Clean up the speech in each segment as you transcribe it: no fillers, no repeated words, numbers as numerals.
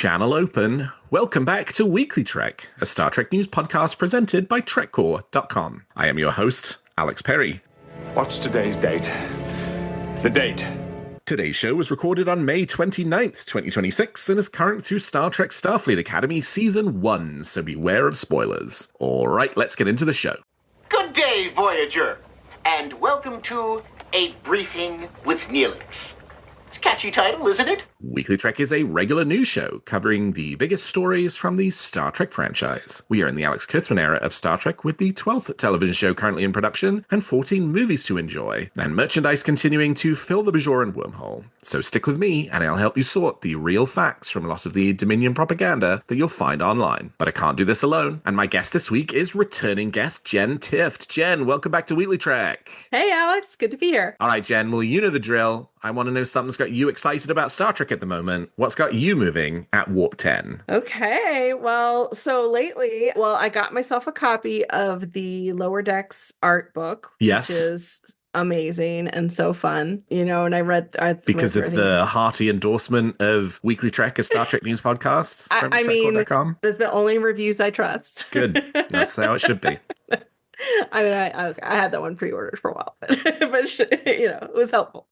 Channel open. Welcome back to Weekly Trek, a Star Trek news podcast presented by TrekCore.com. I am your host, Alex Perry. What's today's date? The date. Today's show was recorded on May 29th, 2026, and is current through Star Trek Starfleet Academy Season 1, so beware of spoilers. Alright, let's get into the show. Good day, Voyager, and welcome to A Briefing with Neelix. It's a catchy title, isn't it? Weekly Trek is a regular news show covering the biggest stories from the Star Trek franchise. We are in the Alex Kurtzman era of Star Trek with the 12th television show currently in production and 14 movies to enjoy, and merchandise continuing to fill the Bajoran wormhole. So stick with me and I'll help you sort the real facts from a lot of the Dominion propaganda that you'll find online. But I can't do this alone, and my guest this week is returning guest Jenn Tifft. Jenn, welcome back to Weekly Trek. Hey Alex, good to be here. All right, Jenn, well, you know the drill. I want to know something's got you excited about Star Trek at the moment. What's got you moving at Warp 10? Okay, well, so lately, I got myself a copy of the Lower Decks art book, Yes. which is amazing and so fun, and I read because of the hearty endorsement of Weekly Trek, a Star Trek news podcast from TrekCore.com. That's the only reviews I trust. Good. That's how it should be. I mean, I had that one pre-ordered for a while, but it was helpful.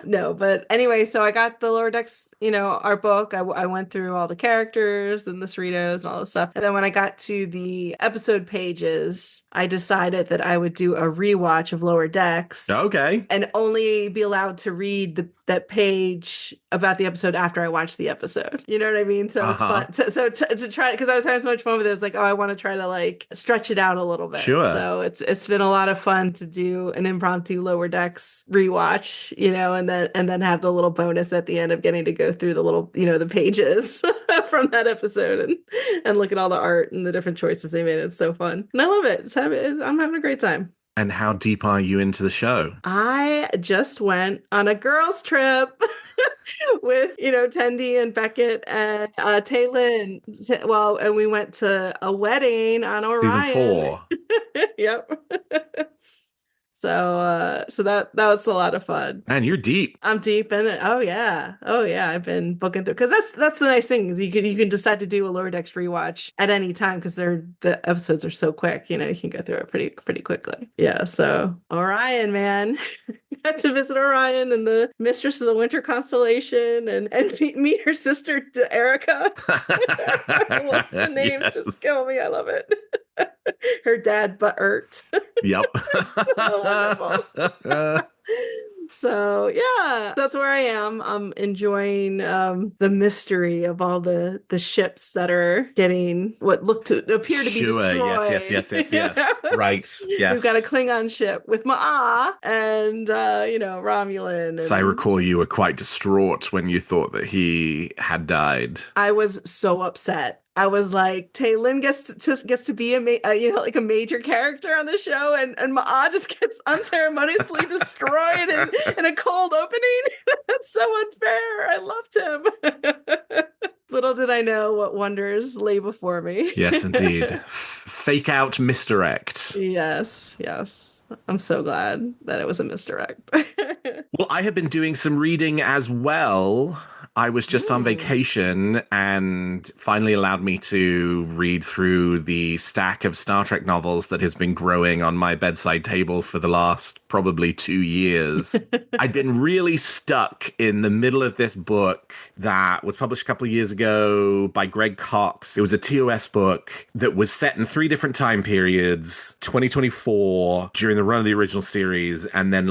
No, but anyway, so I got the Lower Decks, our book. I went through all the characters and the Cerritos and all this stuff. And then when I got to the episode pages, I decided that I would do a rewatch of Lower Decks. Okay. And only be allowed to read that page about the episode after I watched the episode. You know what I mean? So it's fun. So to try, because I was having so much fun with it, I was like, I want to try to stretch it out a little bit. Sure. So it's been a lot of fun to do an impromptu Lower Decks rewatch, and then have the little bonus at the end of getting to go through the little, the pages from that episode and look at all the art and the different choices they made. It's so fun. And I love it. I'm having a great time. And how deep are you into the show? I just went on a girls' trip with, Tendi and Beckett and Taylin. And we went to a wedding on Orion. Season 4. Yep. So that was a lot of fun. Man, you're deep. I'm deep in it. Oh yeah. I've been booking through, because that's the nice thing is you can decide to do a Lower Decks rewatch at any time because the episodes are so quick. You can go through it pretty quickly. Yeah. So Orion, man, got to visit Orion and the Mistress of the Winter Constellation and meet her sister Erica. The names just kill me. I love it. Her dad, Buttert. Yep. So yeah, that's where I am. I'm enjoying the mystery of all the ships that are getting what appear to be destroyed. Yes. Right. Yes. We've got a Klingon ship with Ma'a and Romulan. And so I recall you were quite distraught when you thought that he had died. I was so upset. I was like, Taylin gets to be a major character on the show, and Ma'a just gets unceremoniously destroyed in a cold opening. That's so unfair. I loved him. Little did I know what wonders lay before me. Yes, indeed. Fake out misdirect. Yes. I'm so glad that it was a misdirect. Well, I have been doing some reading as well. I was just on vacation and finally allowed me to read through the stack of Star Trek novels that has been growing on my bedside table for the last probably 2 years. I'd been really stuck in the middle of this book that was published a couple of years ago by Greg Cox. It was a TOS book that was set in 3 different time periods, 2024, during the run of the original series, and then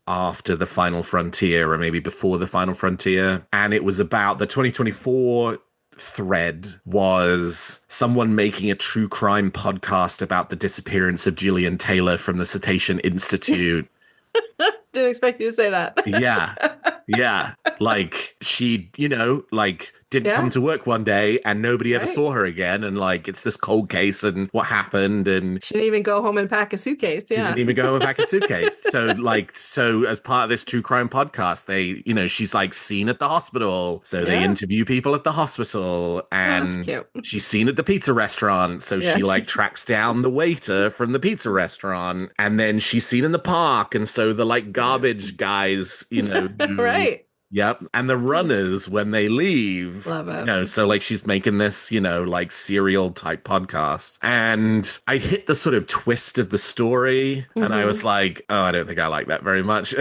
after the Final Frontier, or maybe before the Final Frontier. And it was about the 2024 thread was someone making a true crime podcast about the disappearance of Gillian Taylor from the Cetacean Institute. Didn't expect you to say that. Yeah. She, didn't come to work one day and nobody ever saw her again. And it's this cold case and what happened. And she didn't even go home and pack a suitcase. She didn't even go home and pack a suitcase. So as part of this true crime podcast, they, she's seen at the hospital. So they interview people at the hospital, and she's seen at the pizza restaurant. So she tracks down the waiter from the pizza restaurant, and then she's seen in the park. And so the garbage guys, right. Yep. And the runners, when they leave, Love it. so like she's making this, like serial type podcast. And I hit the sort of twist of the story and I was Hmm. like, oh, I don't think I like that very much.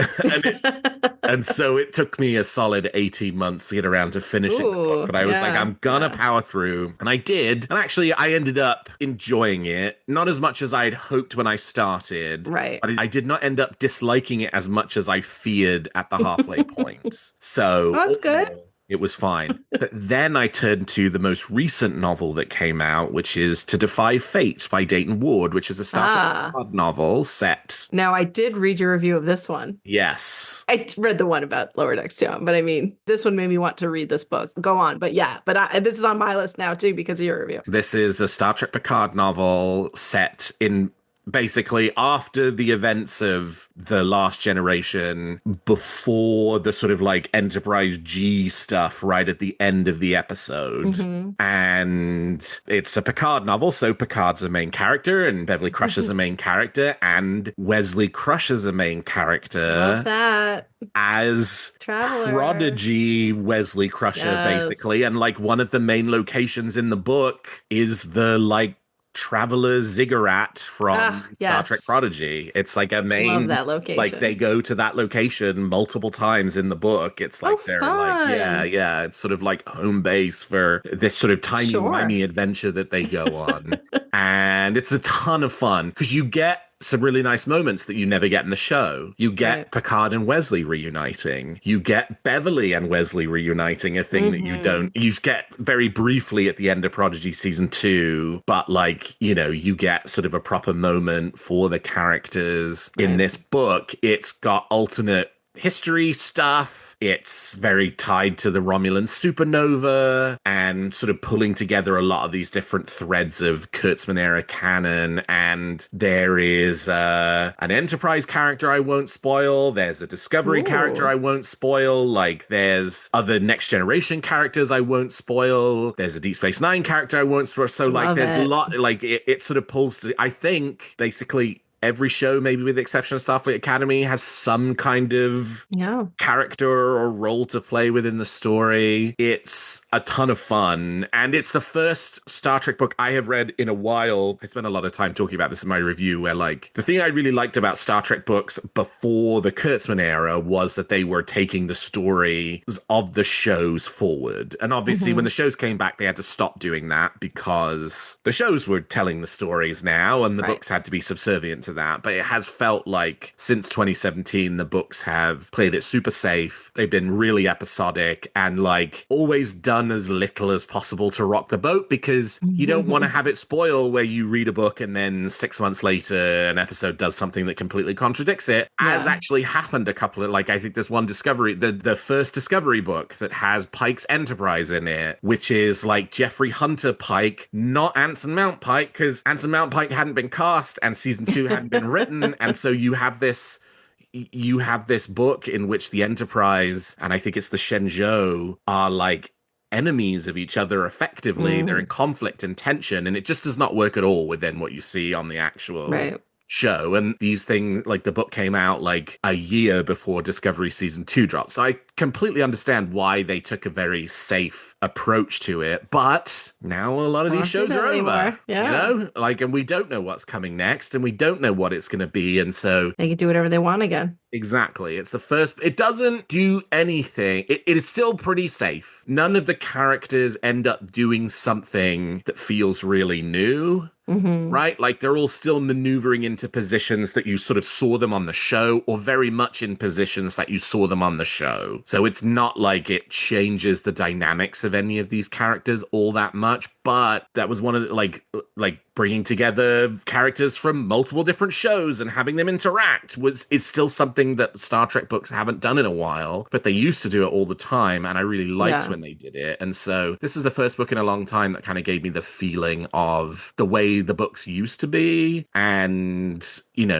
And so it took me a solid 18 months to get around to finishing the book. Ooh, But I was like, yeah, I'm gonna yeah. power through. And I did. And actually, I ended up enjoying it. Not as much as I'd hoped when I started, Right. but I did not end up disliking it as much as I feared at the halfway point. So Well, that's all in good. all, it was fine. But then I turned to the most recent novel that came out, which is To Defy Fate by Dayton Ward, which is a Star Trek Ah, Picard novel set. now I did read your review of this one. Yes. Read the one about Lower Decks too, but I mean, this one made me want to read this book. Go on, but yeah, this is on my list now too because of your review. This is a Star Trek Picard novel set in basically after the events of The Last Generation, before the sort of like Enterprise G stuff right at the end of the episode. Hmm. And it's a Picard novel, so Picard's the main character, and Beverly Crusher's the main character, and Wesley Crusher's the main Love character that. as Traveler. prodigy Wesley Crusher, basically. And Yes. like one of the main locations in the book is the like traveler ziggurat from Ah, Star Trek yes. Prodigy. It's like a Love main, that like they location. go to that location multiple times in the book. It's Oh, like they're like, yeah, fun. yeah. It's sort of like home base for this sort of Sure. timey-wimey adventure that they go on. And it's a ton of fun because you get some really nice moments that you never get in the show. You get Right. Picard and Wesley reuniting. You get Beverly and Wesley reuniting, a thing that you Hmm. don't. You get very briefly at the end of Prodigy season 2, but like, you get sort of a proper moment for the characters in Right. this book. It's got alternate history stuff. It's very tied to the Romulan supernova and sort of pulling together a lot of these different threads of Kurtzman era canon. And there is an Enterprise character I won't spoil. There's a Discovery character Ooh, I won't spoil. Like there's other Next Generation characters I won't spoil. There's a Deep Space Nine character I won't spoil. So like love there's a it. lot, like it sort of pulls to, I think basically every show, maybe with the exception of Starfleet Academy, has some kind of Yeah. character or role to play within the story. It's a ton of fun. And it's the first Star Trek book I have read in a while. I spent a lot of time talking about this in my review, where like the thing I really liked about Star Trek books before the Kurtzman era was that they were taking the stories of the shows forward. And obviously when Hmm. the shows came back, they had to stop doing that because the shows were telling the stories now and the Right. books had to be subservient to that. But it has felt like since 2017, the books have played it super safe. They've been really episodic and like always done as little as possible to rock the boat because you don't want to have it spoil where you read a book and then 6 months later an episode does something that completely contradicts it, as Yeah. actually happened a couple of, like, I think there's one Discovery, the first Discovery book that has Pike's Enterprise in it, which is like Jeffrey Hunter Pike, not Anson Mount Pike, because Anson Mount Pike hadn't been cast and season 2 hadn't been written. And so you have this book in which the Enterprise and I think it's the Shenzhou are like enemies of each other effectively. They're in Mm, conflict and tension, and it just does not work at all within what you see on the actual right. show. And these things, like the book came out like a year before Discovery season 2 dropped. So I completely understand why they took a very safe approach to it. But now a lot of I these don't do shows that are over, anymore. Yeah. like, and we don't know what's coming next and we don't know what it's going to be. And so They can do whatever they want again. exactly. It's the first. It doesn't do anything. It is still pretty safe. None of the characters end up doing something that feels really new, Hmm. right? Like they're all still maneuvering into positions that you sort of saw them on the show, or very much in positions that you saw them on the show. So it's not like it changes the dynamics of any of these characters all that much. But that was one of the, like bringing together characters from multiple different shows and having them interact is still something that Star Trek books haven't done in a while, but they used to do it all the time, and I really liked Yeah. when they did it. And so this is the first book in a long time that kind of gave me the feeling of the way the books used to be, and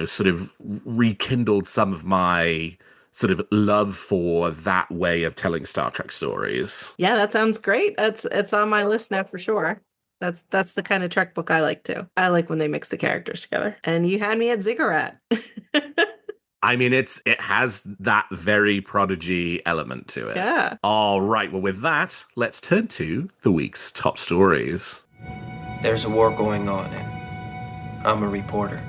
sort of rekindled some of my sort of love for that way of telling Star Trek stories. Yeah, that sounds great. It's on my list now for sure. That's the kind of Trek book I like too. I like when they mix the characters together. And you had me at Ziggurat. I mean, it has that very Prodigy element to it. Yeah. All right, well, with that, let's turn to the week's top stories. There's a war going on, and I'm a reporter.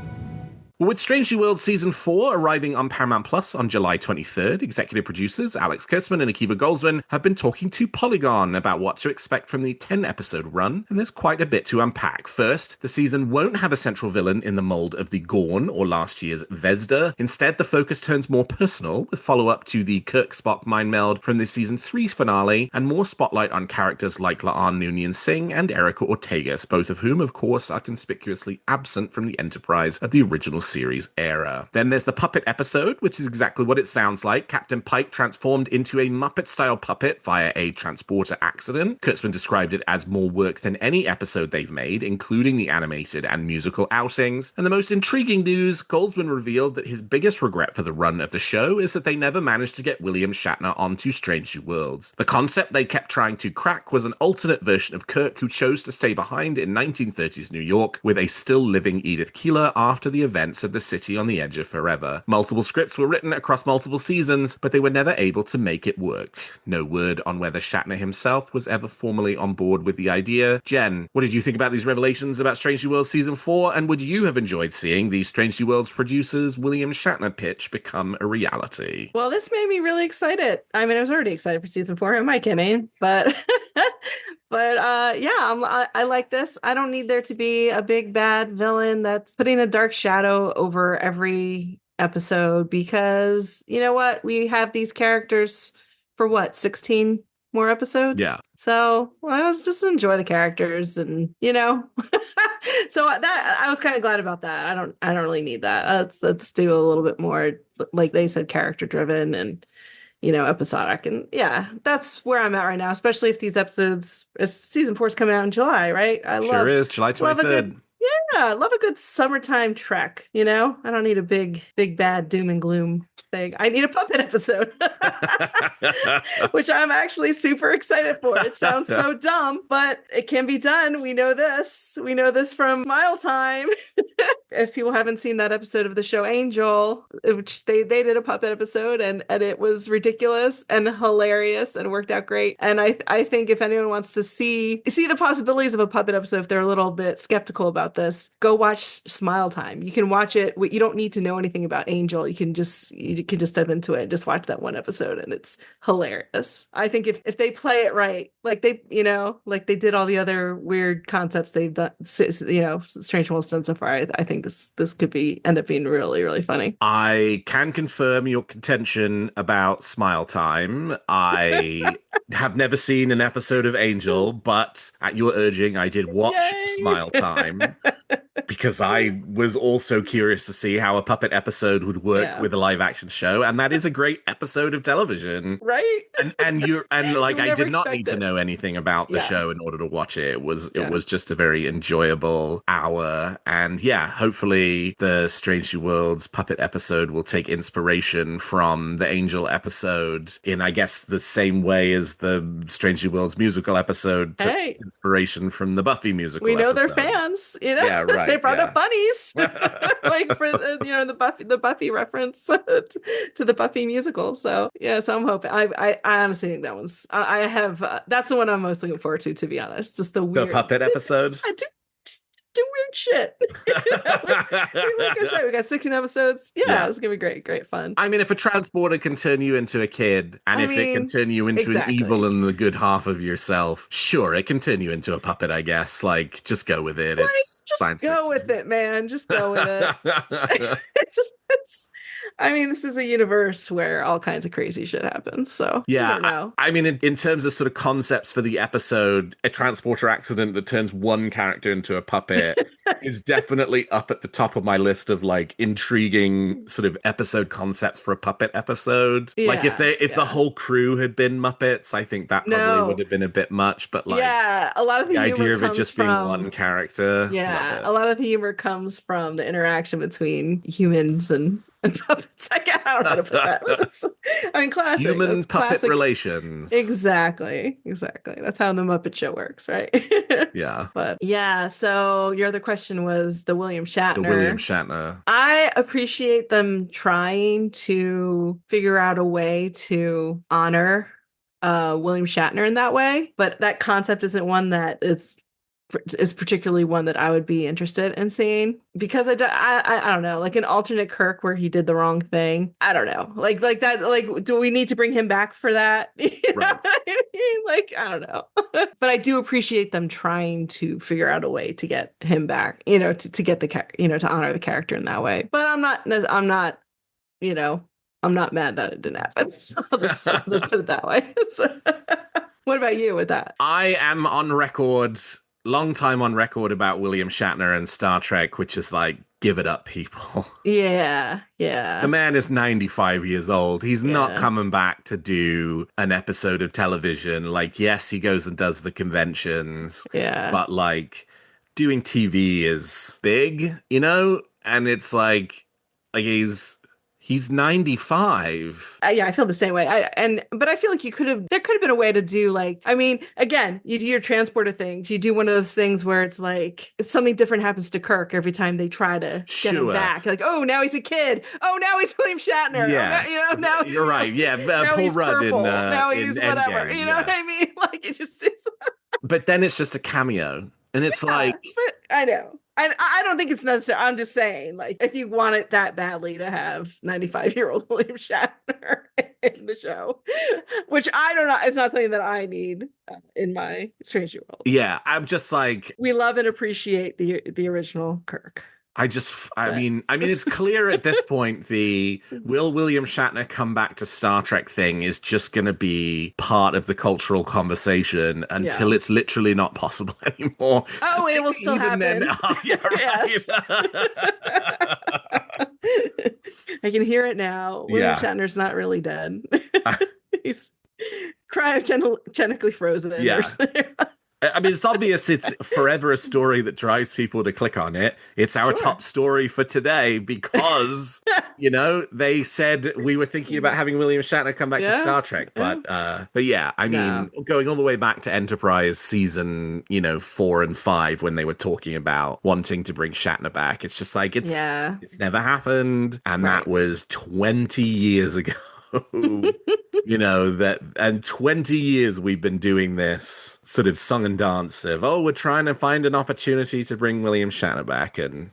With Strange New Worlds Season 4 arriving on Paramount Plus on July 23rd, executive producers Alex Kurtzman and Akiva Goldsman have been talking to Polygon about what to expect from the 10-episode run, and there's quite a bit to unpack. First, the season won't have a central villain in the mold of the Gorn or last year's Vesda. Instead, the focus turns more personal, with follow-up to the Kirk-Spock mind meld from the Season 3 finale, and more spotlight on characters like La'an Noonien Singh and Erica Ortegas, both of whom, of course, are conspicuously absent from the Enterprise of the original series era. Then there's the puppet episode, which is exactly what it sounds like. Captain Pike transformed into a Muppet-style puppet via a transporter accident. Kurtzman described it as more work than any episode they've made, including the animated and musical outings. And the most intriguing news, Goldsman revealed that his biggest regret for the run of the show is that they never managed to get William Shatner onto Strange New Worlds. The concept they kept trying to crack was an alternate version of Kirk who chose to stay behind in 1930s New York with a still living Edith Keeler after the events of the city on the edge of forever. Multiple scripts were written across multiple seasons, but they were never able to make it work. No word on whether Shatner himself was ever formally on board with the idea. Jen, what did you think about these revelations about Strange New Worlds Season 4, and would you have enjoyed seeing the Strange New Worlds producers' William Shatner pitch become a reality? Well, this made me really excited. I mean, I was already excited for season 4. Am I kidding? But yeah, I like this. I don't need there to be a big bad villain that's putting a dark shadow over every episode, because you know what? We have these characters for what, 16 more episodes? Yeah. So I was just enjoy the characters, and so that I was kind of glad about that. I don't really need that. Let's do a little bit more, like they said, character driven and episodic. And yeah, that's where I'm at right now, especially if these episodes, season 4 is coming out in July, right? Sure is, July 23rd. I love a good summertime trek, I don't need a big bad doom and gloom thing. I need a puppet episode, which I'm actually super excited for. It sounds so dumb, but it can be done. We know this. We know this from Mile Time. If people haven't seen that episode of the show Angel, which they did a puppet episode, and it was ridiculous and hilarious and worked out great. And I think if anyone wants to see the possibilities of a puppet episode, if they're a little bit skeptical about this, go watch Smile Time. You can watch it. You don't need to know anything about Angel. You can just step into it and just watch that one episode, and it's hilarious. I think if they play it right, like they did all the other weird concepts they've done, Strange Worlds done so far, I think this could end up being really, really funny. I can confirm your contention about Smile Time. I have never seen an episode of Angel, but at your urging, I did watch Smile Time because I was also curious to see how a puppet episode would work with a live action show, and that is a great episode of television, right? And I did not need to know anything about the show in order to watch it. It was just a very enjoyable hour, and hopefully the Strange New Worlds puppet episode will take inspiration from the Angel episode in, I guess, the same way as the Strange New Worlds musical episode took inspiration from the Buffy musical. We know episode. They're fans, Yeah, right. They brought up bunnies, like for the Buffy reference to the Buffy musical. So so I'm hoping. I honestly think that one's. I have. That's the one I'm most looking forward to be honest. Just the puppet episode. I do weird shit. Like I said, we got 16 episodes. It's gonna be great fun. I mean, if a transporter can turn you into a kid, and if it can turn you into an evil and the good half of yourself, sure, it can turn you into a puppet, I guess. Like, just go with it. Just go with it, man. Just go with it. This is a universe where all kinds of crazy shit happens. So I mean, in terms of sort of concepts for the episode, a transporter accident that turns one character into a puppet is definitely up at the top of my list of like intriguing sort of episode concepts for a puppet episode. Like if the whole crew had been Muppets, I think that probably would have been a bit much. But like, a lot of the idea of it just being one character. A lot of the humor comes from the interaction between humans and and puppets. I don't know how to put that. I mean, classic. Human That's puppet classic. relations. Exactly. That's how the Muppet Show works, right? Yeah. But yeah, so your other question was the William Shatner. The William Shatner. I appreciate them trying to figure out a way to honor William Shatner in that way, but that concept isn't one that is particularly one that I would be interested in seeing, because I don't know, like an alternate Kirk where he did the wrong thing. I don't know, like that. Like, do we need to bring him back for that? You know Right. what I mean? Like, I don't know. But I do appreciate them trying to figure out a way to get him back. To get to honor the character in that way. But I'm not. I'm not mad that it didn't happen. I'll just put it that way. So, what about you with that? I am on record, long time on record about William Shatner and Star Trek, which is like, give it up, people. Yeah. The man is 95 years old. He's not Yeah. coming back to do an episode of television. Like, yes, he goes and does the conventions, Yeah. but like doing TV is big, And it's like he's 95. Yeah, I feel the same way. But I feel like there could have been a way to do, like, I mean, again, you do your transporter things. You do one of those things where it's like something different happens to Kirk every time they try to get him Sure. back. Like, oh, now he's a kid. Oh, now he's William Shatner. Yeah. Oh, now You're right. Yeah, now Paul he's Rudd purple. in Now he's in whatever. Endgame, You know what I mean? Like, it just is. But then it's just a cameo, and it's like, But I know. I don't think it's necessary. I'm just saying, like, if you want it that badly to have 95-year-old William Shatner in the show, which I don't know, it's not something that I need in my Strange New World. yeah, I'm just like, We love and appreciate the original Kirk. I mean, it's clear at this point the will William Shatner come back to Star Trek thing is just going to be part of the cultural conversation until it's literally not possible anymore. Oh, it will still happen. Then, yeah, right. Yes. I can hear it now. William Shatner's not really dead. He's cryogenically frozen. Yeah. I mean, it's obvious it's forever a story that drives people to click on it. It's our top story for today because, they said we were thinking about having William Shatner come back to Star Trek. But yeah, I mean, going all the way back to Enterprise season, 4 and 5, when they were talking about wanting to bring Shatner back, it's just like, it's never happened. And that was 20 years ago. And 20 years we've been doing this sort of song and dance of, we're trying to find an opportunity to bring William Shatner back. And,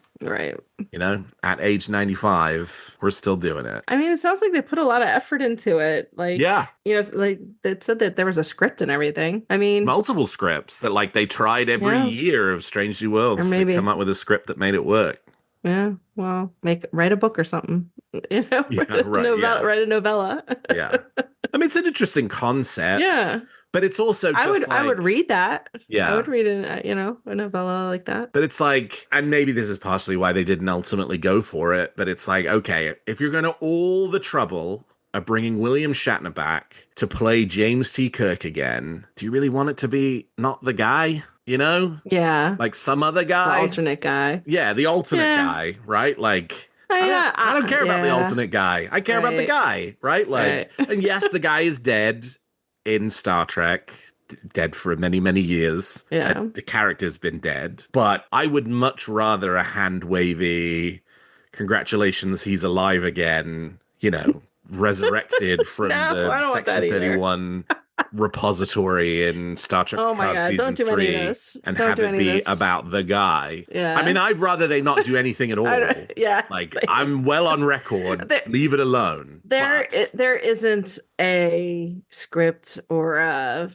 at age 95, we're still doing it. I mean, it sounds like they put a lot of effort into it. Like, like they said that there was a script and everything. I mean, multiple scripts that like they tried every year of Strange New Worlds to come up with a script that made it work. Yeah, well, write a book or something. Write a novella. Yeah, I mean, it's an interesting concept. Yeah, but it's also just I would read that. Yeah, I would read a novella like that. But it's like, and maybe this is partially why they didn't ultimately go for it. But it's like, okay, if you're going to all the trouble of bringing William Shatner back to play James T. Kirk again, do you really want it to be not the guy? Yeah, like some other guy, the alternate guy. Yeah, the alternate guy, right? Like, I don't care about the alternate guy. I care about the guy, right? Like, and yes, the guy is dead in Star Trek, dead for many, many years. Yeah, the character's been dead, but I would much rather a hand wavy, congratulations, he's alive again. Resurrected from the Section 31 repository in Star Trek Picard season 3 and have it be about the guy. Yeah. I mean, I'd rather they not do anything at all. Like, I'm well on record. Leave it alone. There isn't a script or a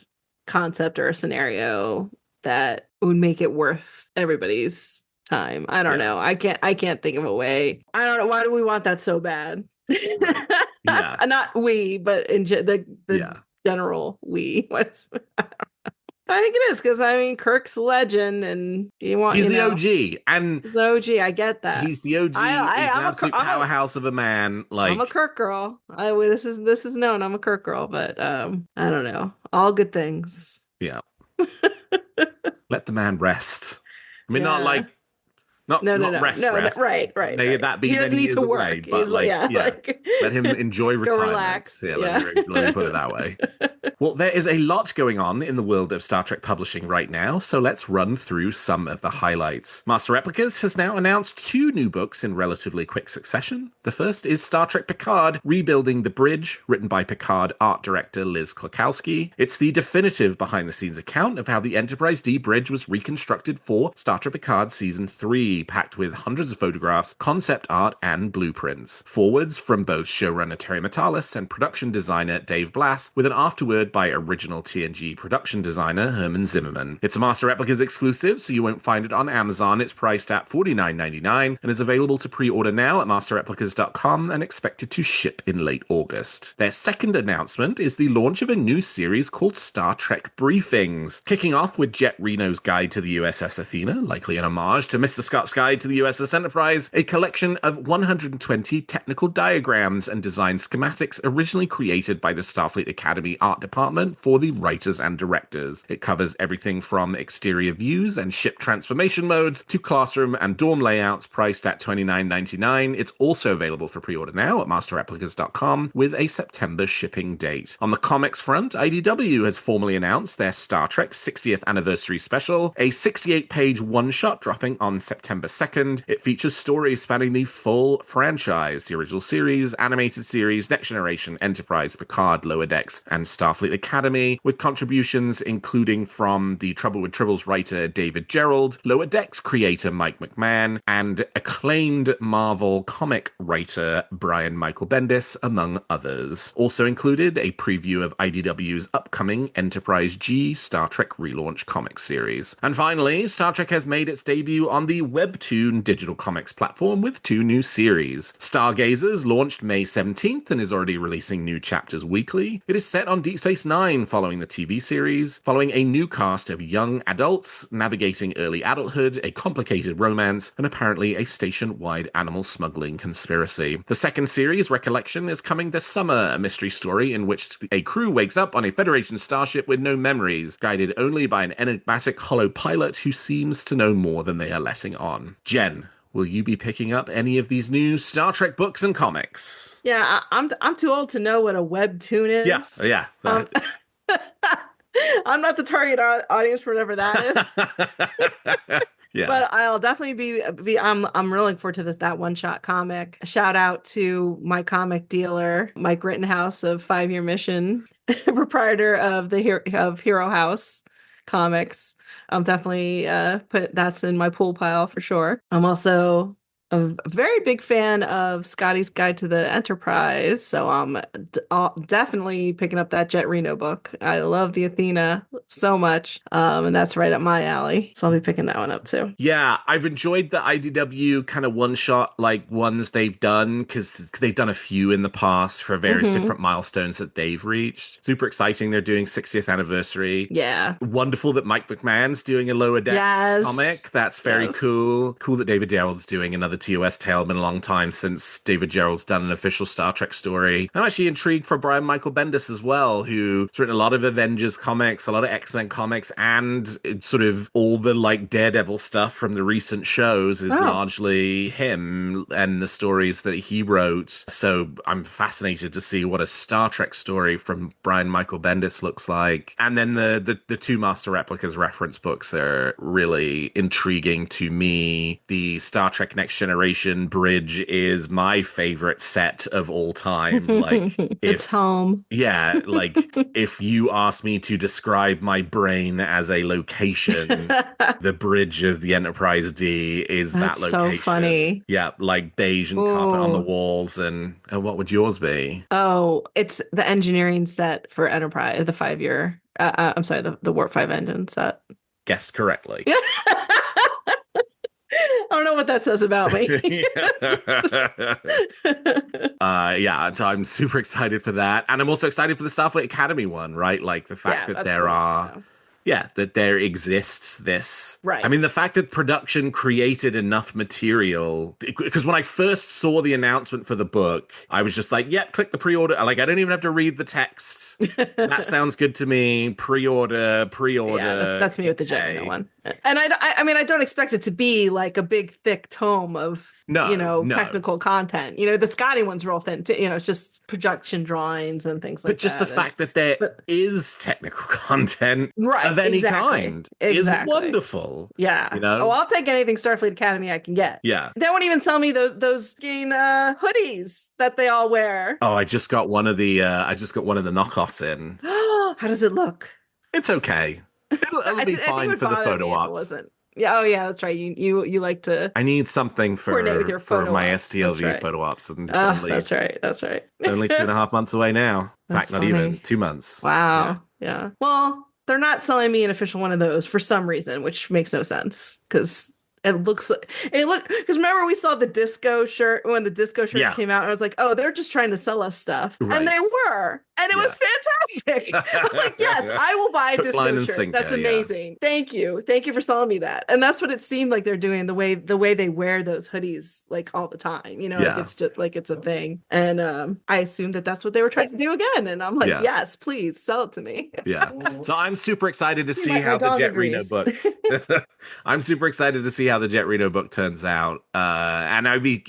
concept or a scenario that would make it worth everybody's time. I don't know. I can't think of a way. I don't know. Why do we want that so bad? Not we, but in the general we. I think it is because Kirk's a legend, and he's the OG, and the OG. I get that he's the OG. He's an absolute powerhouse of a man. Like, I'm a Kirk girl. This is known. I'm a Kirk girl, but I don't know. All good things. Yeah. Let the man rest. I mean, not like Not No, no, not no, rest, no, no. rest. Right, right, May right. that be He doesn't many need years to away, work. but He's like, like, yeah, yeah, like let him enjoy go retirement. relax. Yeah, Yeah. let me put it that way. Well, there is a lot going on in the world of Star Trek publishing right now, so let's run through some of the highlights. Master Replicas has now announced 2 new books in relatively quick succession. The first is Star Trek Picard, Rebuilding the Bridge, written by Picard art director Liz Klokowski. It's the definitive behind-the-scenes account of how the Enterprise D bridge was reconstructed for Star Trek Picard Season 3, packed with hundreds of photographs, concept art, and blueprints. Forwards from both showrunner Terry Matalas and production designer Dave Blass, with an afterword by original TNG production designer Herman Zimmerman. It's a Master Replicas exclusive, so you won't find it on Amazon. It's priced at $49.99 and is available to pre-order now at masterreplicas.com and expected to ship in late August. Their second announcement is the launch of a new series called Star Trek Briefings, kicking off with Jet Reno's Guide to the USS Athena, likely an homage to Mr. Scott's Guide to the USS Enterprise, a collection of 120 technical diagrams and design schematics originally created by the Starfleet Academy art department for the writers and directors. It covers everything from exterior views and ship transformation modes to classroom and dorm layouts, priced at $29.99. It's also available for pre-order now at masterreplicas.com with a September shipping date. On the comics front, IDW has formally announced their Star Trek 60th anniversary special, a 68-page one-shot dropping on September 2nd. It features stories spanning the full franchise, the original series, animated series, Next Generation, Enterprise, Picard, Lower Decks, and Starfleet Academy, with contributions including from the Trouble with Tribbles writer David Gerrold, Lower Decks creator Mike McMahon, and acclaimed Marvel comic writer Brian Michael Bendis, among others. Also included a preview of IDW's upcoming Enterprise G Star Trek relaunch comic series. And finally, Star Trek has made its debut on the WEBTOON digital comics platform with 2 new series. Stargazers launched May 17th and is already releasing new chapters weekly. It is set on Deep Space Nine following the TV series, following a new cast of young adults navigating early adulthood, a complicated romance, and apparently a station-wide animal smuggling conspiracy. The second series, Recollection, is coming this summer, a mystery story in which a crew wakes up on a Federation starship with no memories, guided only by an enigmatic hollow pilot who seems to know more than they are letting on. Jen, will you be picking up any of these new Star Trek books and comics? Yeah, I'm too old to know what a webtoon is. Yeah. I'm not the target audience for whatever that is. Yeah. But I'll definitely be I'm really looking forward to that one-shot comic. A shout out to my comic dealer, Mike Rittenhouse of 5-Year Mission, proprietor of Hero House Comics. I'm definitely that's in my pool pile for sure. I'm also a very big fan of Scotty's Guide to the Enterprise, so I'm definitely picking up that Jet Reno book. I love the Athena so much, and that's right up my alley, so I'll be picking that one up too. Yeah, I've enjoyed the IDW kind of one-shot like ones they've done, because they've done a few in the past for various different milestones that they've reached. Super exciting. They're doing 60th anniversary. Yeah. Wonderful that Mike McMahon's doing a Lower Decks comic. That's very cool. Cool that David Gerrold's doing another TOS tale. Been a long time since David Gerrold's done an official Star Trek story. I'm actually intrigued for Brian Michael Bendis as well, who's written a lot of Avengers comics, a lot of X-Men comics, and sort of all the like Daredevil stuff from the recent shows is largely him and the stories that he wrote. So I'm fascinated to see what a Star Trek story from Brian Michael Bendis looks like. And then the 2 Master Replicas reference books are really intriguing to me. The Star Trek Next Generation bridge is my favorite set of all time. Like, it's home. Yeah, like if you ask me to describe my brain as a location, the bridge of the Enterprise D is That's that location. So funny. Yeah, like beige and carpet on the walls. And what would yours be? Oh, it's the engineering set for Enterprise, the 5-year. I'm sorry, the Warp 5 engine set. Guessed correctly. I don't know what that says about me. Yeah, so I'm super excited for that. And I'm also excited for the Starfleet Academy one, right? Like the fact that there exists this. Right. I mean, the fact that production created enough material, because when I first saw the announcement for the book, I was just like, yep, click the pre-order. Like, I don't even have to read the text. That sounds good to me. Pre-order. Yeah, that's me with the Jet Reno one. And I mean, I don't expect it to be like a big, thick tome of, No. technical content. The Scotty one's real thin, too. It's just production drawings and things like that. But just the fact that there is technical content right, of any exactly, kind is exactly. wonderful. Yeah. You know? Oh, I'll take anything Starfleet Academy I can get. Yeah. They won't even sell me those fucking hoodies that they all wear. Oh, I just got one of the knockoffs in. How does it look? It's okay. It'll be fine for the photo ops. It wasn't. Yeah. Oh, yeah. That's right. You like to. I need something for coordinate with your photo my ops. STLV photo ops, and it's That's right. That's right. only 2.5 months away now. In fact, not funny. even 2 months. Wow. Yeah. Well, they're not selling me an official one of those for some reason, which makes no sense because it looks like because remember we saw the disco shirt when the disco shirts came out, and I was like, oh, they're just trying to sell us stuff. Right. And they were. And it was fantastic. I'm like, yes, I will buy a disco shirt. Sinker, that's amazing. Thank you. Thank you for selling me that. And that's what it seemed like they're doing, the way they wear those hoodies like all the time. Like it's just like it's a thing. And I assumed that's what they were trying to do again. And I'm like, yes, please sell it to me. Yeah. So I'm super excited to see how the Jet Reno book. I'm super excited to see how the Jet Reno book turns out. And I'd be,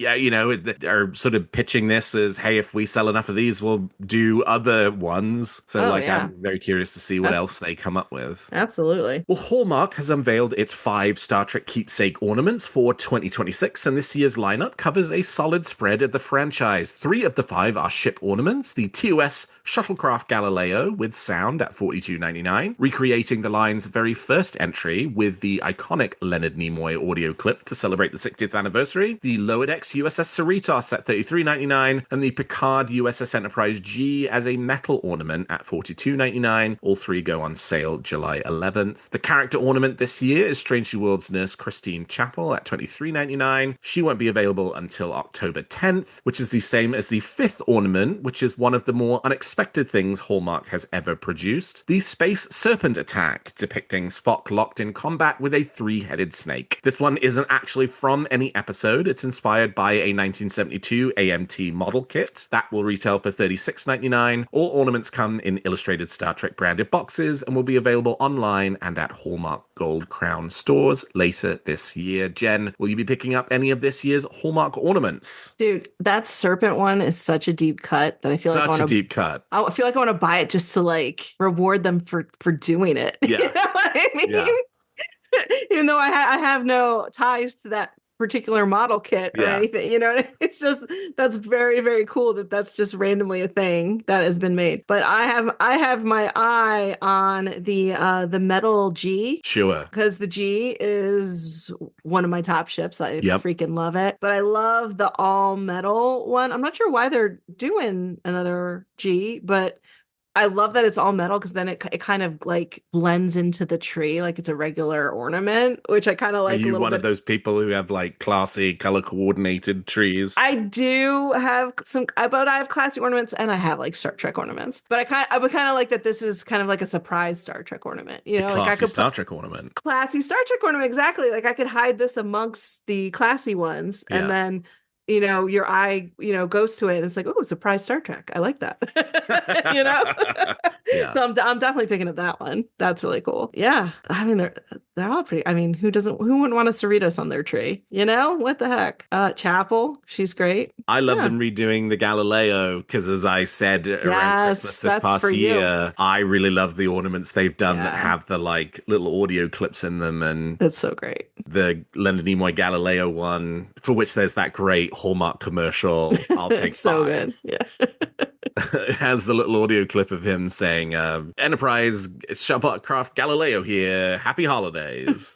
are sort of pitching this as, hey, if we sell enough of these, we'll do other ones. So I'm very curious to see what else they come up with. Absolutely. Well, Hallmark has unveiled its 5 Star Trek keepsake ornaments for 2026, and this year's lineup covers a solid spread of the franchise. 3 of the 5 are ship ornaments: the TOS Shuttlecraft Galileo with sound at $42.99, recreating the line's very first entry with the iconic Leonard Nimoy audio clip to celebrate the 60th anniversary, the Lower Decks USS Cerritos at $33.99, and the Picard USS Enterprise G as a metal ornament at $42.99. All 3 go on sale July 11th. The character ornament this year is Strange New Worlds nurse Christine Chapel at $23.99. She won't be available until October 10th, which is the same as the 5th ornament, which is one of the more unexpected things Hallmark has ever produced: the Space Serpent Attack, depicting Spock locked in combat with a 3-headed snake. This one isn't actually from any episode. It's inspired by a 1972 AMT model kit that will retail for $36.99. All ornaments come in illustrated Star Trek branded boxes and will be available online and at Hallmark Gold Crown stores later this year. Jen, will you be picking up any of this year's Hallmark ornaments? Dude, that serpent one is such a deep cut that I feel like a deep cut. I feel like I want to buy it just to like reward them for doing it. Yeah. You know what I mean? Yeah. Even though I have no ties to that particular model kit or anything, it's just, that's very, very cool that's just randomly a thing that has been made. But I have my eye on the metal G. Sure. Because the G is one of my top ships. I freaking love it. But I love the all metal one. I'm not sure why they're doing another G, but I love that it's all metal because then it kind of like blends into the tree like it's a regular ornament, which I kind of like. Are you one of those people who have like classy, color coordinated trees? I do have but I have classy ornaments and I have like Star Trek ornaments. But I would kind of like that this is kind of like a surprise Star Trek ornament. Classy Star Trek ornament. Classy Star Trek ornament, exactly. Like I could hide this amongst the classy ones, and then your eye, goes to it and it's like, oh, surprise Star Trek. I like that. Yeah. So I'm definitely picking up that one. That's really cool. Yeah. I mean, they're all pretty. I mean, who wouldn't want a Cerritos on their tree? What the heck? Chapel, she's great. I love them redoing the Galileo because, as I said around Christmas this past year, I really love the ornaments they've done that have the like little audio clips in them, and it's so great. The Leonard Nimoy Galileo one, for which there's that great Hallmark commercial, I'll take it's so good. Yeah. It has the little audio clip of him saying, Enterprise Shuttlecraft Galileo here, happy holidays.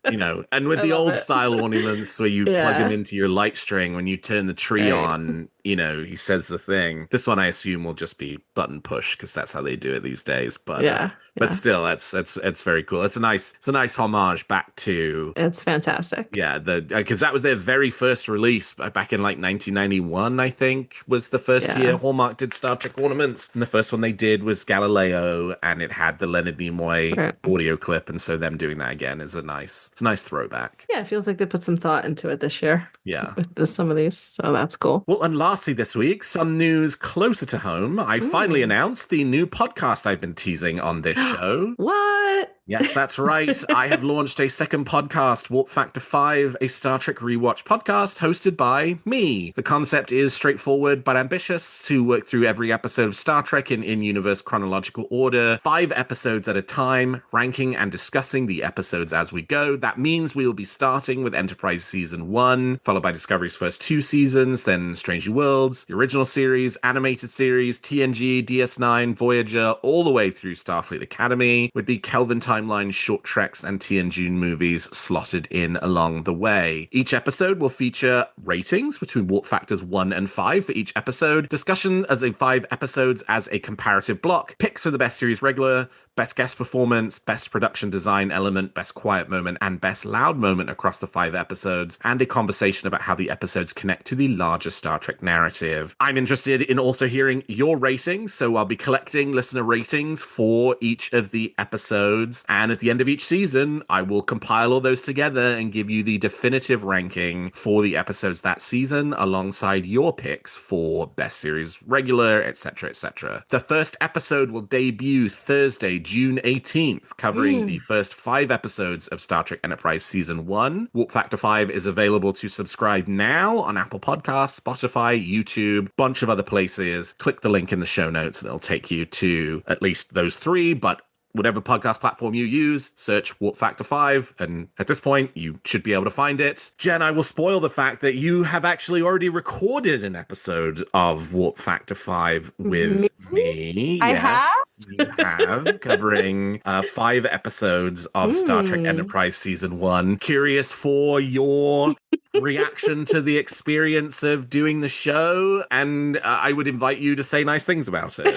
And with the old style ornaments where you plug them into your light string when you turn the tree on, he says the thing. This one I assume will just be button push because that's how they do it these days. But but still, it's very cool. It's a nice homage back to. It's fantastic. Yeah, because that was their very first release back in like 1991, I think, was the first year Hallmark did Star Trek ornaments, and the first one they did was Galileo, and it had the Leonard Nimoy audio clip, and so them doing that again is a nice throwback. Yeah, it feels like they put some thought into it this year. Yeah, with some of these, so that's cool. Well, and lastly this week, some news closer to home. I finally announced the new podcast I've been teasing on this show. What? Yes, that's right. I have launched a second podcast, Warp Factor 5, a Star Trek rewatch podcast hosted by me. The concept is straightforward but ambitious to work through every episode of Star Trek in in-universe chronological order, 5 episodes at a time, ranking and discussing the episodes as we go. That means we will be starting with Enterprise Season 1, followed by Discovery's first 2 seasons, then Strange New Worlds, the original series, animated series, TNG, DS9, Voyager, all the way through Starfleet Academy, with the Kelvin timeline, short treks, and TNG movies slotted in along the way. Each episode will feature ratings between warp factors 1 and 5 for each episode, discussion as a 5 episodes as a comparative block, picks for the best series regular, best guest performance, best production design element, best quiet moment, and best loud moment across the 5 episodes, and a conversation about how the episodes connect to the larger Star Trek narrative. I'm interested in also hearing your ratings, so I'll be collecting listener ratings for each of the episodes, and at the end of each season, I will compile all those together and give you the definitive ranking for the episodes that season, alongside your picks for best series regular, etc., etc. The first episode will debut Thursday, June 18th, covering the first 5 episodes of Star Trek Enterprise Season 1. Warp Factor 5 is available to subscribe now on Apple Podcasts, Spotify, YouTube, bunch of other places. Click the link in the show notes and it'll take you to at least those 3, but whatever podcast platform you use, search Warp Factor 5, and at this point, you should be able to find it. Jen, I will spoil the fact that you have actually already recorded an episode of Warp Factor 5 with me. I Yes, you have, covering 5 episodes of Star Trek Enterprise Season 1. Curious for your reaction to the experience of doing the show, and I would invite you to say nice things about it.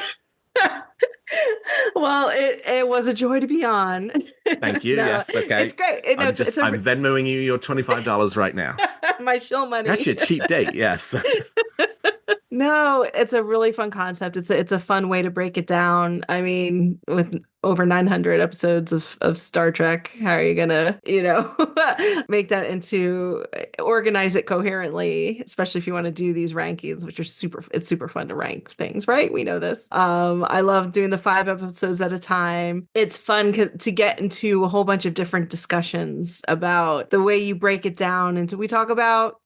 Well, it was a joy to be on. Thank you. No, yes. Okay. It's great. I'm Venmoing you your $25 right now. My shill money. Actually, a cheap date. Yes. No, it's a really fun concept. It's a fun way to break it down. I mean, with over 900 episodes of Star Trek, how are you gonna, make that organize it coherently, especially if you want to do these rankings, which are it's super fun to rank things, right? We know this. I love doing the 5 episodes at a time. It's fun to get into a whole bunch of different discussions about the way you break it down. And so we talk about,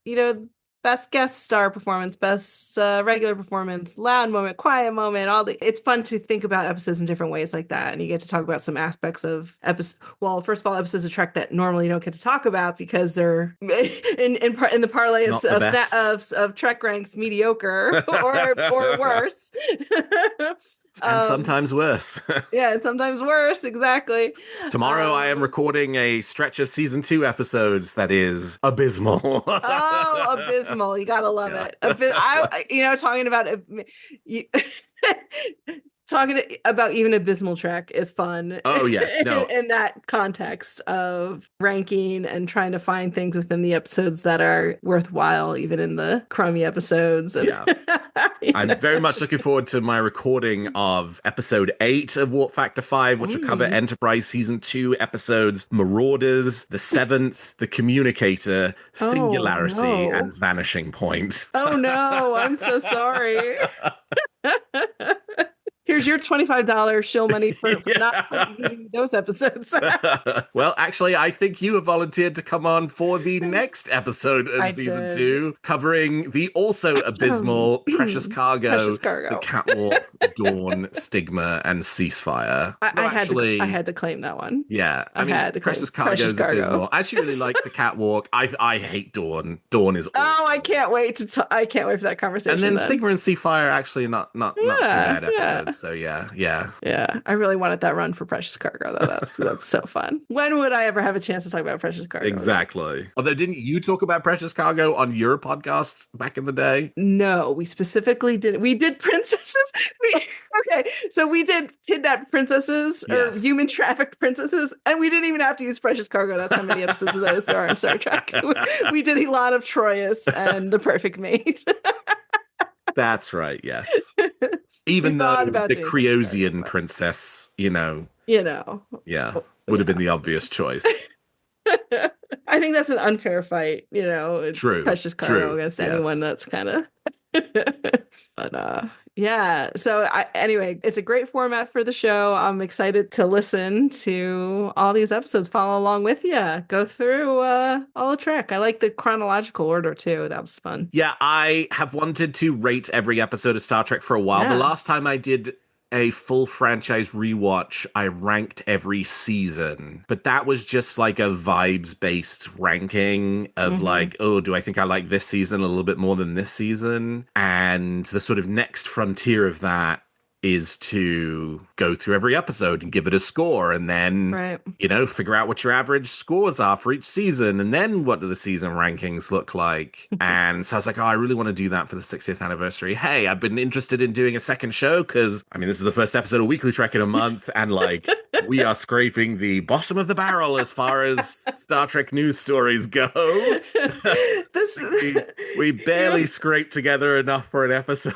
best guest star performance, best regular performance, loud moment, quiet moment, it's fun to think about episodes in different ways like that. And you get to talk about some aspects of first of all, episodes of Trek that normally you don't get to talk about because they're in the parlay of Trek ranks mediocre or worse. And sometimes worse. Yeah, and sometimes worse, exactly. Tomorrow I am recording a stretch of season 2 episodes that is abysmal. Oh, abysmal. You gotta love it. Talking about talking about even abysmal Trek is fun. Oh, yes. No. In that context of ranking and trying to find things within the episodes that are worthwhile, even in the crummy episodes. Yeah. I'm very much looking forward to my recording of episode 8 of Warp Factor 5, which will cover Enterprise Season 2 episodes Marauders, the 7th, the Communicator, Singularity, and Vanishing Point. Oh no, I'm so sorry. Here's your $25 shill money for not reading those episodes. Well, actually, I think you have volunteered to come on for the next episode of season 2, covering the also abysmal Precious Cargo, the Catwalk, Dawn, Stigma, and Ceasefire. I had to claim that one. Yeah, I mean, Precious Cargo is abysmal. I actually really like the Catwalk. I hate Dawn. Dawn is awful. Oh, I can't wait I can't wait for that conversation. And then Stigma and Ceasefire are actually not too bad episodes. So yeah. I really wanted that run for Precious Cargo, though. That's so fun. When would I ever have a chance to talk about Precious Cargo? Exactly. Although, didn't you talk about Precious Cargo on your podcast back in the day? No, we specifically did. We did princesses. So we did kidnapped princesses or human trafficked princesses, and we didn't even have to use Precious Cargo. That's how many episodes of those there are in Star Trek. We did a lot of Troyes and The Perfect Mate. That's right, yes. Even though the Creosian princess, would have been the obvious choice. I think that's an unfair fight, True. Precious Cargo against anyone that's kind of... But Yeah. So anyway, it's a great format for the show. I'm excited to listen to all these episodes, follow along with you, go through all the Trek. I like the chronological order too. That was fun. Yeah, I have wanted to rate every episode of Star Trek for a while. The Yeah. last time I did a full franchise rewatch, I ranked every season, but that was just like a vibes based ranking of like, oh, do I think I like this season a little bit more than this season? And the sort of next frontier of that is to go through every episode and give it a score and then Right. figure out what your average scores are for each season and then what do the season rankings look like. And so I was like, oh, I really want to do that for the 60th anniversary. Hey, I've been interested in doing a second show because this is the first episode of Weekly Trek in a month and like we are scraping the bottom of the barrel as far as Star Trek news stories go. we barely scraped together enough for an episode.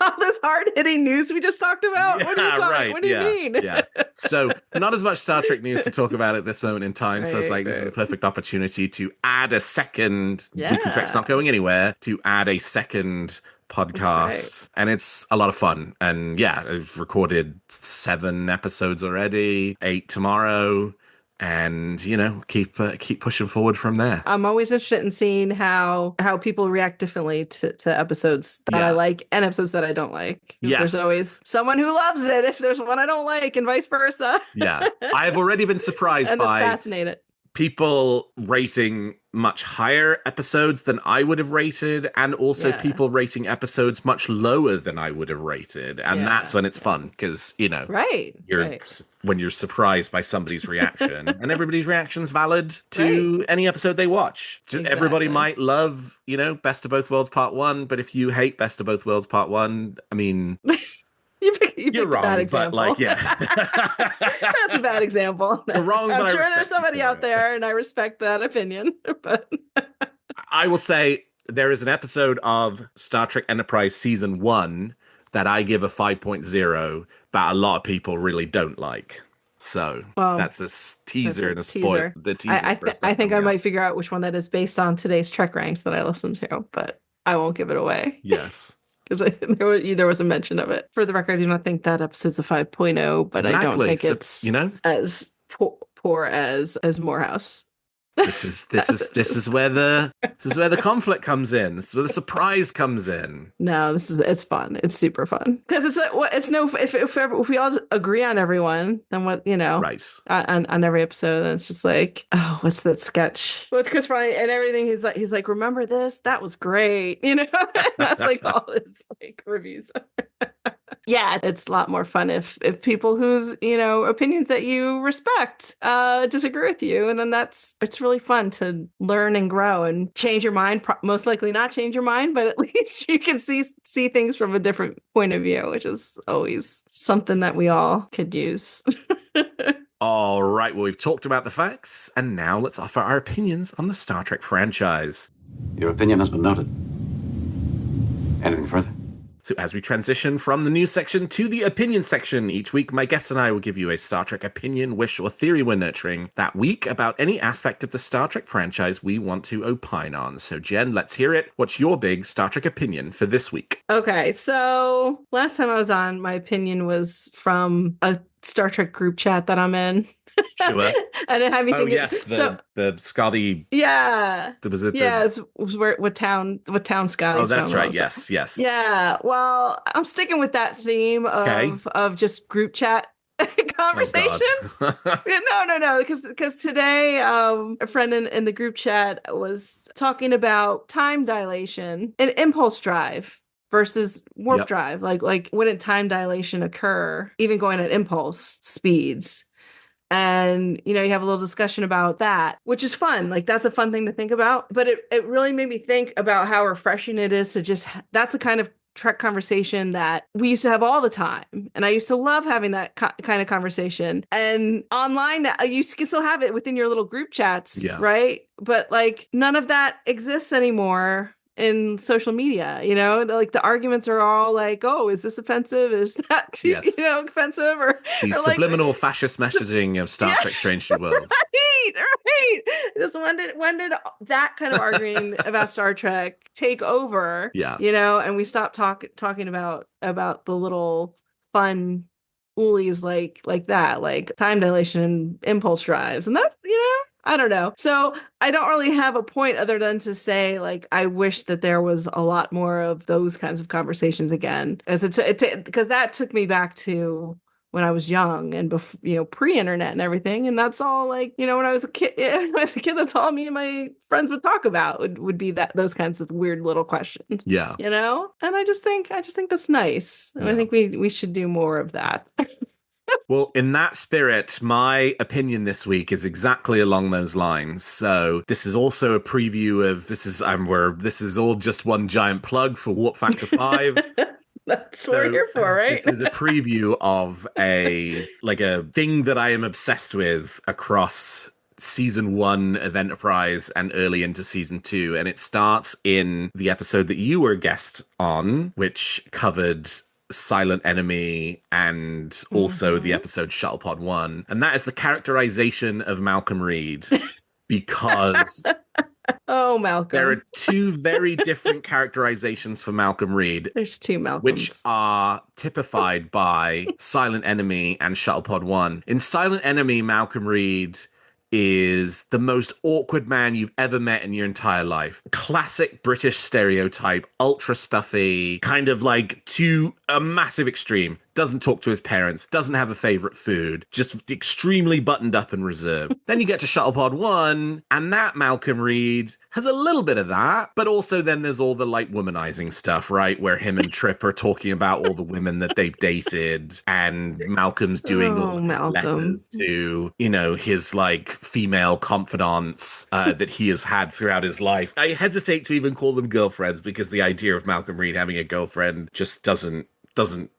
All this hard-hitting news we just talked about? Yeah, what are you talking? right. What do you mean? Yeah. So not as much Star Trek news to talk about at this moment in time. So it's like, this is a Right. perfect opportunity to add a second. Yeah. Weekly Trek's not going anywhere. To add a second podcast, and it's a lot of fun. And yeah, I've recorded 7 episodes already, 8 tomorrow. And keep pushing forward from there. I'm always interested in seeing how people react differently to episodes that I Yeah. like and episodes that I don't like. 'Cause Yes. There's always someone who loves it if there's one I don't like, and vice versa. Yeah, I have already been surprised And it's by fascinating. people rating much higher episodes than I would have rated, and also Yeah. people rating episodes much lower than I would have rated. And Yeah, that's when it's fun because, Right. when you're surprised by somebody's reaction, and everybody's reaction's valid to any episode they watch. Everybody Exactly. might love, Best of Both Worlds Part 1, but if you hate Best of Both Worlds Part 1, You picked you're a wrong, bad but example. like, yeah. That's a bad example. You're wrong, but I'm I sure respect there's you somebody for out it. there, and I respect that opinion. But I will say there is an episode of Star Trek Enterprise Season 1 that I give a 5.0 that a lot of people really don't like. So that's a teaser and a spoiler. teaser. The teaser. I think I might figure out which one that is based on today's Trek ranks that I listened to, but I won't give it away. Yes. Because there was a mention of it. For the record, I do not think that episode's a 5.0, but I don't think it's as poor as Morehouse. This is where the conflict comes in. This is where the surprise comes in. No, it's fun. It's super fun because if we all agree on everyone, then what Right. on every episode, then it's just like, oh, what's that sketch with Chris Farley and everything? He's like, remember this? That was great. That's like all his like reviews. Yeah, it's a lot more fun if people whose opinions that you respect disagree with you, and then it's really fun to learn and grow and change your mind. Most likely not change your mind, but at least you can see things from a different point of view, which is always something that we all could use. All right, well, we've talked about the facts, and now let's offer our opinions on the Star Trek franchise. Your opinion has been noted. Anything further? So as we transition from the news section to the opinion section, each week my guest and I will give you a Star Trek opinion, wish, or theory we're nurturing that week about any aspect of the Star Trek franchise we want to opine on. So Jen, let's hear it. What's your big Star Trek opinion for this week? Okay, so last time I was on, my opinion was from a Star Trek group chat that I'm in. Sure. And it had me thinking. Yes, the Scotty. Yeah. Was it? Yeah, it was what town Scotty's Oh, that's from right. also. Yes. Yeah. Well, I'm sticking with that theme of just group chat conversations. Oh, No, because today a friend in the group chat was talking about time dilation and impulse drive versus warp drive. Like wouldn't time dilation occur even going at impulse speeds? And, you have a little discussion about that, which is fun. Like, that's a fun thing to think about. But it really made me think about how refreshing it is to just, that's the kind of Trek conversation that we used to have all the time. And I used to love having that kind of conversation. And online, you can still have it within your little group chats, right? But like, none of that exists anymore. in social media, like the arguments are all like, oh, is this offensive? Is that too, Yes. offensive? The or like, subliminal fascist messaging of Star yeah, Trek Strange New Worlds. right. Just when did that kind of arguing about Star Trek take over? Yeah. And we stopped talking about the little fun woolies like that, like time dilation and impulse drives, and that's I don't know. So I don't really have a point other than to say, like, I wish that there was a lot more of those kinds of conversations again, as because that took me back to when I was young and before, pre-internet and everything. And that's all like, when I was a kid, that's all me and my friends would talk about would be those kinds of weird little questions. Yeah. And I just think that's nice. And I think we should do more of that. Well, in that spirit, my opinion this week is exactly along those lines. So this is also a preview of this is all just one giant plug for Warp Factor 5. That's what we're here for, right? This is a preview of a thing that I am obsessed with across season 1 of Enterprise and early into season 2. And it starts in the episode that you were a guest on, which covered Silent Enemy and also the episode Shuttlepod 1. And that is the characterization of Malcolm Reed. Because oh, Malcolm. There are two very different characterizations for Malcolm Reed. There's two Malcolms. Which are typified by Silent Enemy and Shuttlepod 1. In Silent Enemy, Malcolm Reed is the most awkward man you've ever met in your entire life. Classic British stereotype, ultra stuffy, kind of like to a massive extreme. Doesn't talk to his parents, doesn't have a favorite food, just extremely buttoned up and reserved. Then you get to Shuttlepod 1, and that Malcolm Reed has a little bit of that, but also then there's all the like womanizing stuff, right? Where him and Trip are talking about all the women that they've dated, and Malcolm's doing all of his letters to, his like female confidants that he has had throughout his life. I hesitate to even call them girlfriends because the idea of Malcolm Reed having a girlfriend just doesn't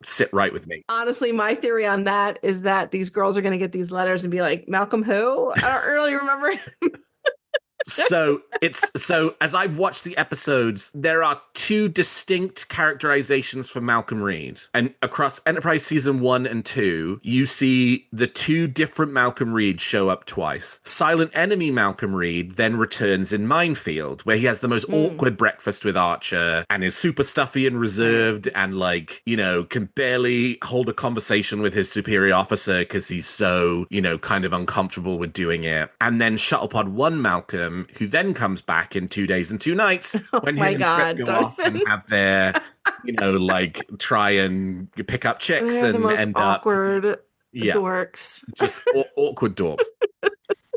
sit right with me. Honestly, my theory on that is that these girls are going to get these letters and be like, Malcolm who? I don't really remember him. So as I've watched the episodes, there are two distinct characterizations for Malcolm Reed. And across Enterprise season 1 and 2, you see the two different Malcolm Reeds show up twice. Silent Enemy Malcolm Reed then returns in Minefield, where he has the most awkward breakfast with Archer and is super stuffy and reserved and can barely hold a conversation with his superior officer because he's so, kind of uncomfortable with doing it. And then Shuttlepod 1 Malcolm, who then comes back in 2 days and 2 nights when him and Trip go off and have their, try and pick up chicks They're and the most end awkward dorks. Just awkward dorks.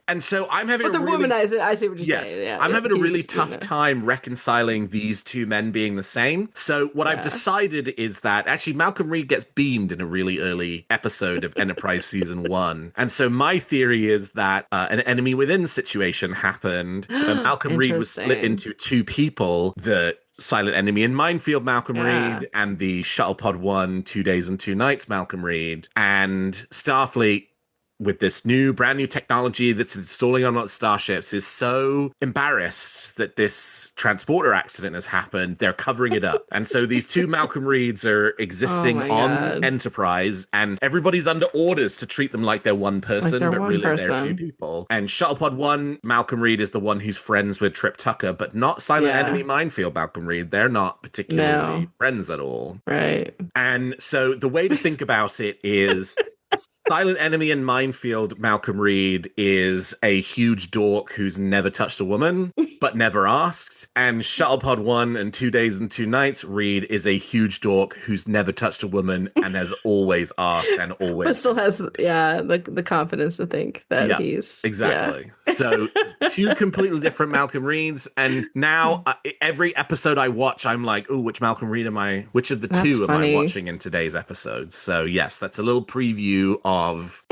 And so I'm having I see what you're saying. Yeah, I'm having a really tough time reconciling these two men being the same. So what I've decided is that actually Malcolm Reed gets beamed in a really early episode of Enterprise season 1. And so my theory is that an enemy within situation happened. Malcolm Reed was split into two people, the Silent Enemy and Minefield Malcolm Reed and the Shuttlepod 1 2 days and 2 nights Malcolm Reed. And Starfleet, with this brand new technology that's installing on starships, is so embarrassed that this transporter accident has happened, they're covering it up. And so these two Malcolm Reeds are existing on Enterprise, and everybone's under orders to treat them like they're one person, but really they're two people. And Shuttlepod 1 Malcolm Reed is the one who's friends with Trip Tucker, but not Silent Enemy Minefield Malcolm Reed. They're not particularly friends at all. Right. And so the way to think about it is Silent Enemy and Minefield Malcolm Reed is a huge dork who's never touched a woman, but never asked. And Shuttlepod 1 and 2 days and 2 nights Reed is a huge dork who's never touched a woman and has always asked and always. But still has, the confidence to think that he's... Exactly. Yeah. So two completely different Malcolm Reeds. And now every episode I watch, I'm like, oh, which Malcolm Reed which of the two am I watching in today's episode? So yes, that's a little preview of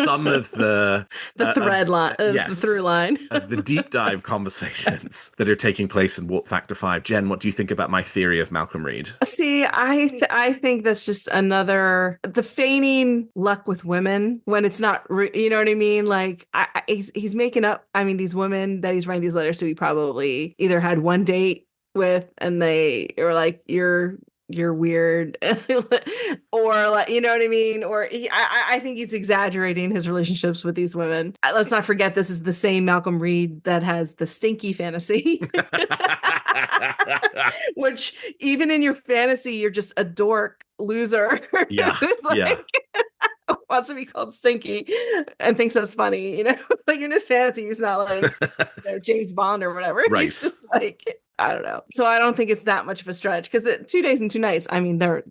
some of the through line of the deep dive conversations that are taking place in Warp Factor 5. Jen, what do you think about my theory of Malcolm Reed? See, I think that's just the feigning luck with women when it's not, you know what I mean? Like he's making up. I mean, these women that he's writing these letters to, he probably either had one date with, and they were like, you're weird, or like, you know what I mean? Or I think he's exaggerating his relationships with these women. Let's not forget, this is the same Malcolm Reed that has the stinky fantasy, which even in your fantasy, you're just a dork loser Yeah, who's yeah. wants to be called Stinky and thinks that's funny, like in his fantasy, he's not like James Bond or whatever. Right. He's just like, I don't know. So I don't think it's that much of a stretch, because 2 days and 2 nights, I mean, they're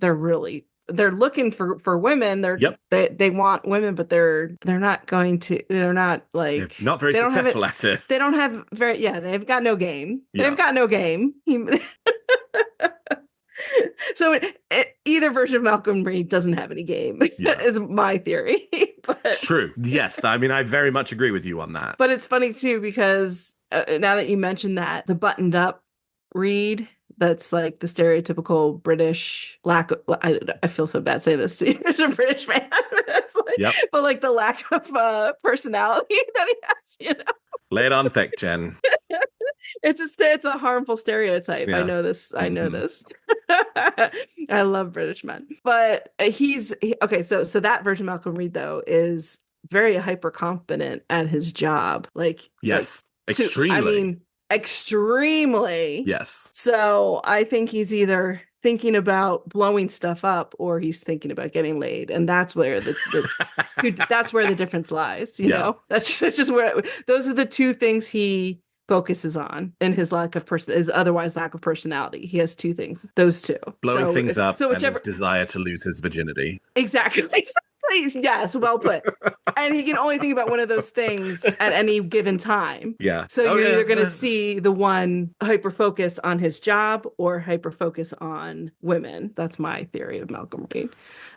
looking for women. They want women, but they're not like, They're not very successful at it. They don't have they've got no game. Yeah. They've got no game. So either version of Malcolm Reed doesn't have any game, is my theory. But it's true. Yes. I mean, I very much agree with you on that. But it's funny too, because now that you mentioned that, the buttoned up Reed, that's like the stereotypical British lack of, I feel so bad saying this to you, a British man. That's like, but like the lack of personality that he has, Lay it on thick, Jen. It's a harmful stereotype. Yeah. I know this. I love British men, but okay. So that version of Malcolm Reed, though, is very hyper confident at his job. Like, yes, extremely. Extremely. Yes. So I think he's either thinking about blowing stuff up, or he's thinking about getting laid, and that's where that's where the difference lies. You know, that's just where those are the two things he focuses on in his otherwise lack of personality. He has two things, those two: blowing things up, and his desire to lose his virginity. Exactly. Yes, well put. And he can only think about one of those things at any given time. Yeah. So you're either going to see the one hyper focus on his job or hyper focus on women. That's my theory of Malcolm Reed.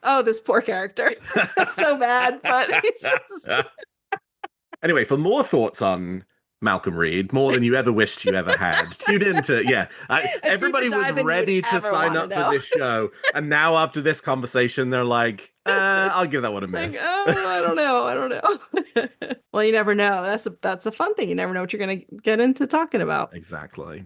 Oh, this poor character. So bad, but he's just... Anyway, for more thoughts on Malcolm Reed, more than you ever wished you ever had, tune into everybody was ready to sign up for this show, and now after this conversation they're like, I'll give that one a miss. Like, I don't know. Well, you never know. That's a fun thing. You never know what you're going to get into talking about. Exactly.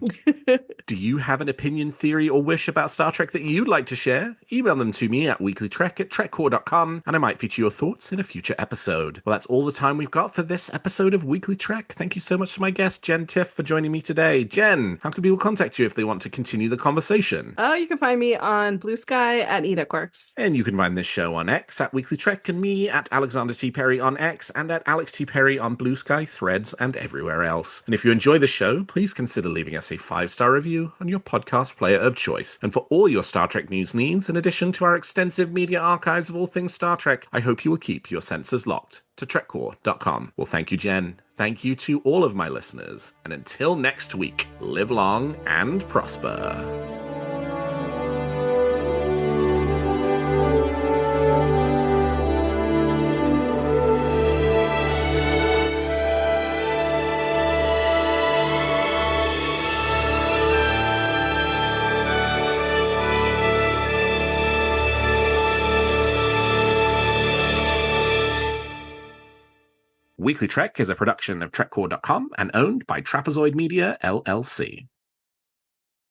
Do you have an opinion, theory, or wish about Star Trek that you'd like to share? Email them to me at weeklytrek@trekcore.com, and I might feature your thoughts in a future episode. Well, that's all the time we've got for this episode of Weekly Trek. Thank you so much to my guest, Jenn Tifft, for joining me today. Jen, how can people contact you if they want to continue the conversation? You can find me on Blue Sky at EdaQuarks. And you can find this show on X at Weekly Trek, and me at Alexander T. Perry on X, and at Alex T. Perry on Blue Sky, Threads, and everywhere else. And if you enjoy the show, please consider leaving us a 5-star review on your podcast player of choice. And for all your Star Trek news needs, in addition to our extensive media archives of all things Star Trek, I hope you will keep your senses locked to TrekCore.com. Well, thank you, Jen. Thank you to all of my listeners. And until next week, live long and prosper. Weekly Trek is a production of TrekCore.com and owned by Trapezoid Media, LLC.